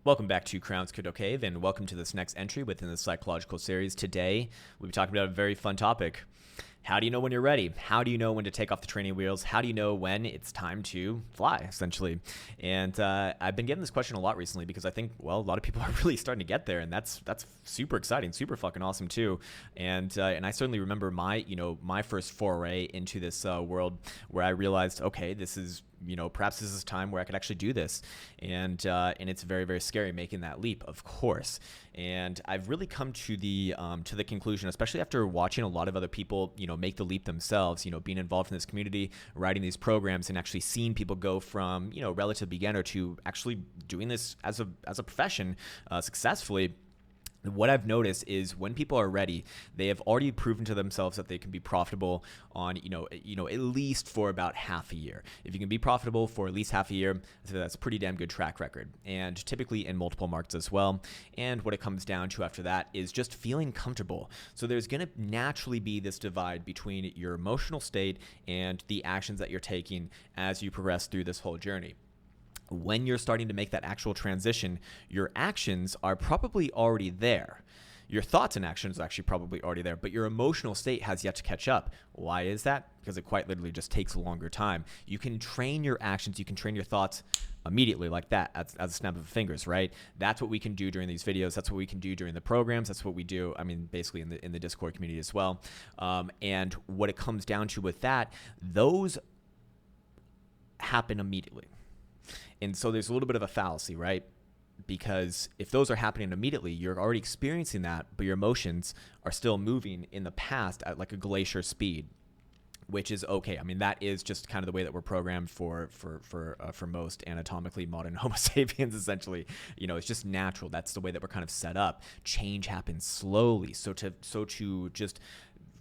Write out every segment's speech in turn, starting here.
Welcome back to Crown's Crypto Cave, and welcome to this next entry within the psychological series. Today, we'll be talking about a very fun topic. How do you know when you're ready? How do you know when to take off the training wheels? How do you know when it's time to fly, essentially? And I've been getting this question a lot recently because I think, well, a lot of people are really starting to get there, and that's super exciting, super fucking awesome too. And I certainly remember my first foray into this world where I realized, okay, this is, perhaps this is time where I could actually do this. And it's very, very scary making that leap, of course. And I've really come to the conclusion, especially after watching a lot of other people, make the leap themselves, being involved in this community, writing these programs, and actually seeing people go from, relative beginner to actually doing this as a profession successfully. What I've noticed is when people are ready, they have already proven to themselves that they can be profitable on, at least for about half a year. If you can be profitable for at least half a year, that's a pretty damn good track record, and typically in multiple markets as well. And what it comes down to after that is just feeling comfortable. So there's going to naturally be this divide between your emotional state and the actions that you're taking as you progress through this whole journey. When you're starting to make that actual transition, your actions are probably already there. Your thoughts and actions are actually probably already there, but your emotional state has yet to catch up. Why is that? Because it quite literally just takes a longer time. You can train your actions, you can train your thoughts immediately like that as a snap of fingers, right? That's what we can do during these videos. That's what we can do during the programs. That's what we do, basically in the Discord community as well. And what it comes down to with that, those happen immediately. And so there's a little bit of a fallacy, right? Because if those are happening immediately, you're already experiencing that, but your emotions are still moving in the past at like a glacier speed, which is okay. That is just kind of the way that we're programmed for most anatomically modern Homo sapiens, essentially. It's just natural. That's the way that we're kind of set up. Change happens slowly. So to just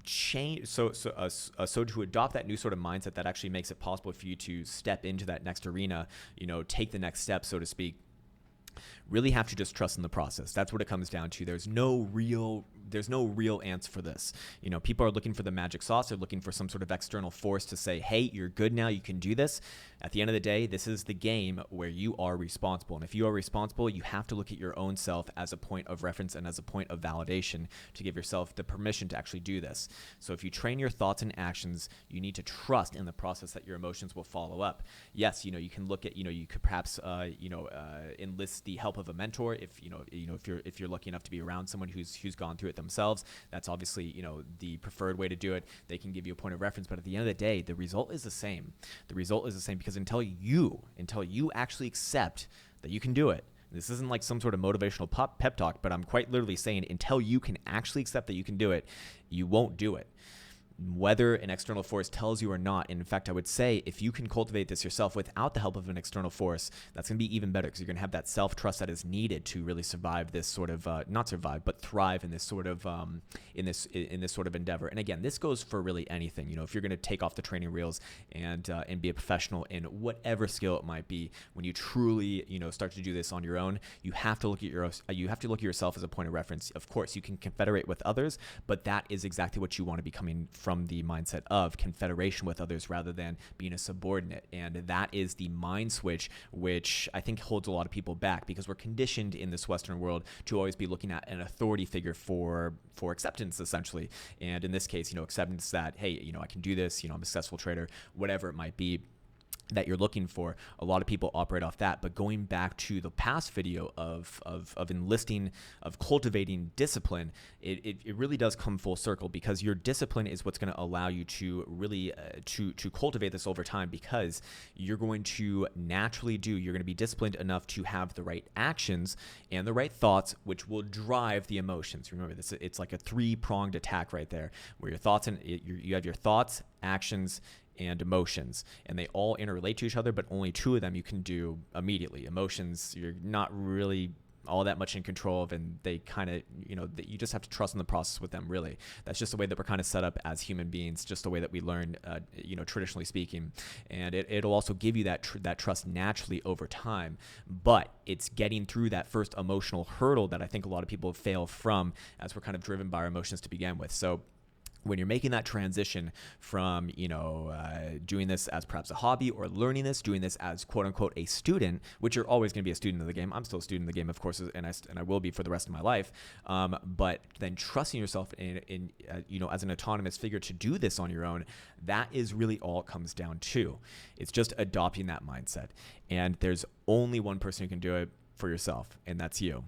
change, so to adopt that new sort of mindset that actually makes it possible for you to step into that next arena, take the next step, so to speak, really have to just trust in the process. That's what it comes down to. There's no real answer for this. People are looking for the magic sauce. They're looking for some sort of external force to say, hey, you're good now, you can do this. At the end of the day, this is the game where you are responsible. And if you are responsible, you have to look at your own self as a point of reference and as a point of validation to give yourself the permission to actually do this. So if you train your thoughts and actions, you need to trust in the process that your emotions will follow up. Yes, you can look at, you could perhaps, enlist the help of a mentor if you're lucky enough to be around someone who's gone through it themselves. That's obviously the preferred way to do it. They can give you a point of reference, but at the end of the day, the result is the same. The result is the same because until you actually accept that you can do it. This isn't like some sort of motivational pep talk, but I'm quite literally saying until you can actually accept that you can do it, you won't do it. Whether an external force tells you or not. And in fact, I would say if you can cultivate this yourself without the help of an external force, that's going to be even better because you're going to have that self-trust that is needed to really survive this sort of, not survive, but thrive in this sort of, in this sort of endeavor. And again, this goes for really anything. If you're going to take off the training wheels and be a professional in whatever skill it might be, when you truly, start to do this on your own, you have to look at yourself as a point of reference. Of course, you can confederate with others, but that is exactly what you want to be coming from the mindset of confederation with others rather than being a subordinate. And that is the mind switch, which I think holds a lot of people back because we're conditioned in this Western world to always be looking at an authority figure for acceptance, essentially. And in this case, acceptance that, hey, I can do this, I'm a successful trader, whatever it might be that you're looking for. A lot of people operate off that. But going back to the past video of enlisting, of cultivating discipline, it really does come full circle because your discipline is what's going to allow you to really to cultivate this over time, because you're going to naturally you're going to be disciplined enough to have the right actions and the right thoughts, which will drive the emotions. Remember this, it's like a three-pronged attack right there, where your thoughts and you have your thoughts, actions, and emotions, and they all interrelate to each other, but only two of them you can do immediately. Emotions, you're not really all that much in control of, and they kind of, you just have to trust in the process with them, really. That's just the way that we're kind of set up as human beings, just the way that we learn, traditionally speaking. And it'll also give you that trust naturally over time, but it's getting through that first emotional hurdle that I think a lot of people fail from, as we're kind of driven by our emotions to begin with. So when you're making that transition from, doing this as perhaps a hobby or learning this, doing this as quote unquote a student, which you're always going to be a student of the game. I'm still a student of the game, of course, and I will be for the rest of my life. But then trusting yourself in as an autonomous figure to do this on your own, that is really all it comes down to. It's just adopting that mindset. And there's only one person who can do it for yourself, and that's you.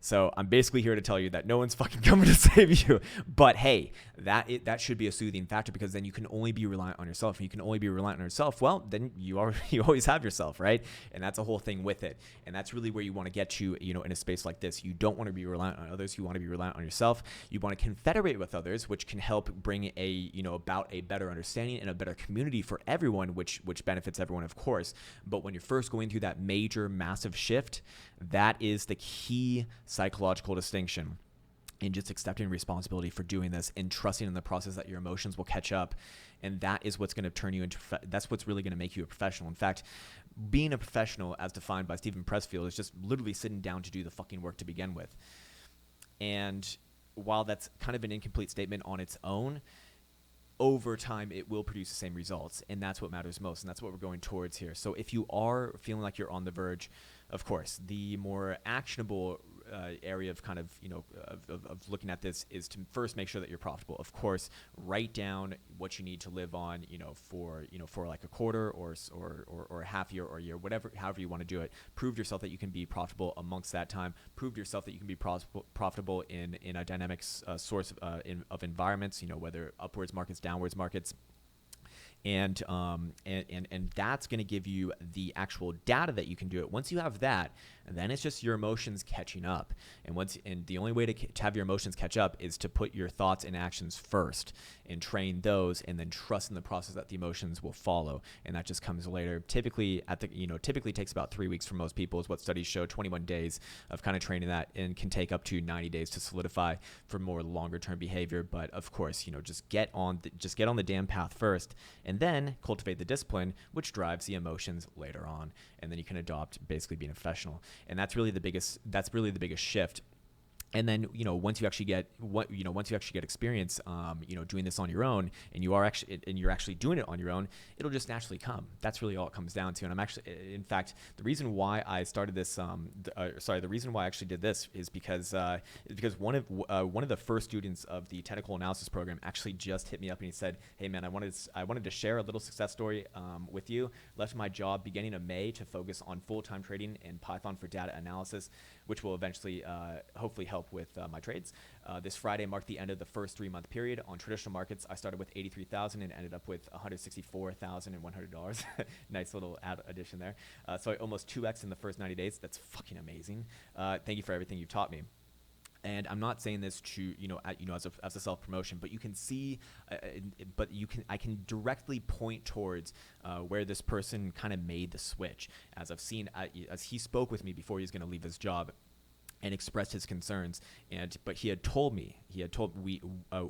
So I'm basically here to tell you that no one's fucking coming to save you. But hey, that should be a soothing factor, because then you can only be reliant on yourself. And you can only be reliant on yourself. Well, then you always have yourself, right? And that's a whole thing with it. And that's really where you want to get to, in a space like this. You don't want to be reliant on others. You want to be reliant on yourself. You want to confederate with others, which can help bring about a better understanding and a better community for everyone, which benefits everyone, of course. But when you're first going through that major, massive shift, that is the key psychological distinction in just accepting responsibility for doing this and trusting in the process that your emotions will catch up. And that is what's going to turn you into, that's what's really going to make you a professional. In fact, being a professional, as defined by Stephen Pressfield, is just literally sitting down to do the fucking work to begin with. And while that's kind of an incomplete statement on its own, over time, it will produce the same results. And that's what matters most. And that's what we're going towards here. So if you are feeling like you're on the verge, of course, the more actionable area of kind of, of looking at this is to first make sure that you're profitable. Of course, write down what you need to live on, for like a quarter or a half year or a year, however you want to do it. Prove to yourself that you can be profitable amongst that time. Prove to yourself that you can be profitable in a dynamic source of environments, whether upwards markets, downwards markets. And that's going to give you the actual data that you can do it. Once you have that, then it's just your emotions catching up. And the only way to have your emotions catch up is to put your thoughts and actions first and train those, and then trust in the process that the emotions will follow. And that just comes later. Typically takes about 3 weeks for most people, is what studies show. 21 days of kind of training that, and can take up to 90 days to solidify for more longer term behavior. But of course, just get on the damn path first, and then cultivate the discipline, which drives the emotions later on. And then you can adopt basically being a professional. And that's really the biggest shift. And then, once you actually get experience, doing this on your own, and you're actually doing it on your own, it'll just naturally come. That's really all it comes down to. And in fact, the reason why I started this, the reason why I actually did this is because one of the first students of the technical analysis program actually just hit me up, and he said, "Hey man, I wanted to share a little success story with you. Left my job beginning of May to focus on full-time trading in Python for data analysis, which will eventually hopefully help with my trades. This Friday marked the end of the first 3-month period. On traditional markets, I started with $83,000 and ended up with $164,100. Nice little addition there. So I almost 2x in the first 90 days. That's fucking amazing. Thank you for everything you've taught me." And I'm not saying this to as a self promotion, but you can see, I can directly point towards where this person kind of made the switch, as I've seen as he spoke with me before he was going to leave his job and expressed his concerns. But he had told me,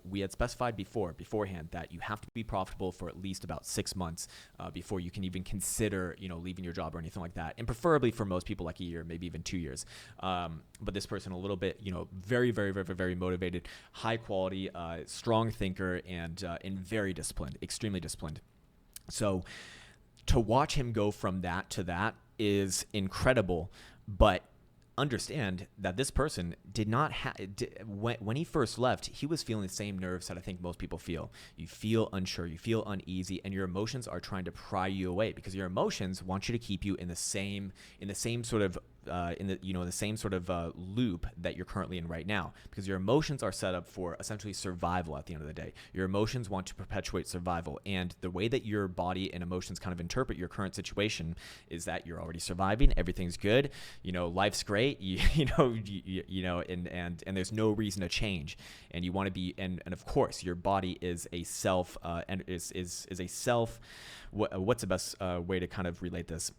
we had specified beforehand that you have to be profitable for at least about 6 months before you can even consider, leaving your job or anything like that. And preferably for most people, like a year, maybe even 2 years. But this person, a little bit, very, very, very, very motivated, high quality, strong thinker, and very disciplined, extremely disciplined. So to watch him go from that to that is incredible. But understand that this person did not when he first left, he was feeling the same nerves that I think most people feel. You feel unsure, you feel uneasy, and your emotions are trying to pry you away, because your emotions want you to keep you in the same sort of loop that you're currently in right now, because your emotions are set up for essentially survival at the end of the day. Your emotions want to perpetuate survival, and the way that your body and emotions kind of interpret your current situation is that you're already surviving, everything's good, life's great, and there's no reason to change, and you want to be, and of course your body is a self, what's the best way to kind of relate this?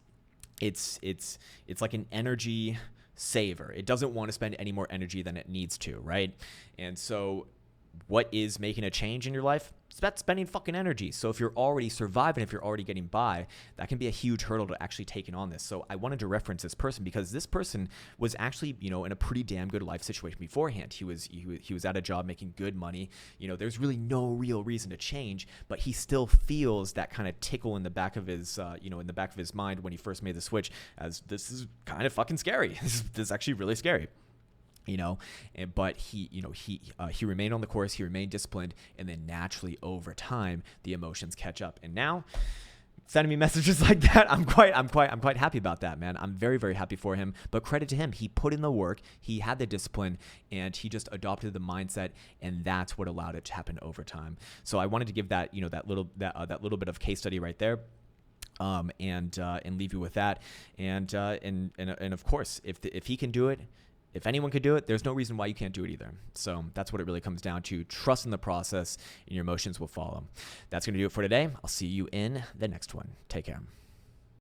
It's like an energy saver. It doesn't want to spend any more energy than it needs to, right? And so what is making a change in your life? spending fucking energy. So if you're already surviving, if you're already getting by, that can be a huge hurdle to actually taking on this. So I wanted to reference this person because this person was actually, in a pretty damn good life situation beforehand. He was at a job making good money. There's really no real reason to change, but he still feels that kind of tickle in the back of his, in the back of his mind when he first made the switch, as this is kind of fucking scary. This is actually really scary. But he remained on the course, he remained disciplined, and then naturally over time the emotions catch up. And now sending me messages like that, I'm quite happy about that, man. I'm very, very happy for him. But credit to him, he put in the work, he had the discipline, and he just adopted the mindset, and that's what allowed it to happen over time. So I wanted to give that, that little bit of case study right there. And leave you with that. And of course, if he can do it, if anyone could do it, there's no reason why you can't do it either. So that's what it really comes down to. Trust in the process, and your emotions will follow. That's going to do it for today. I'll see you in the next one. Take care.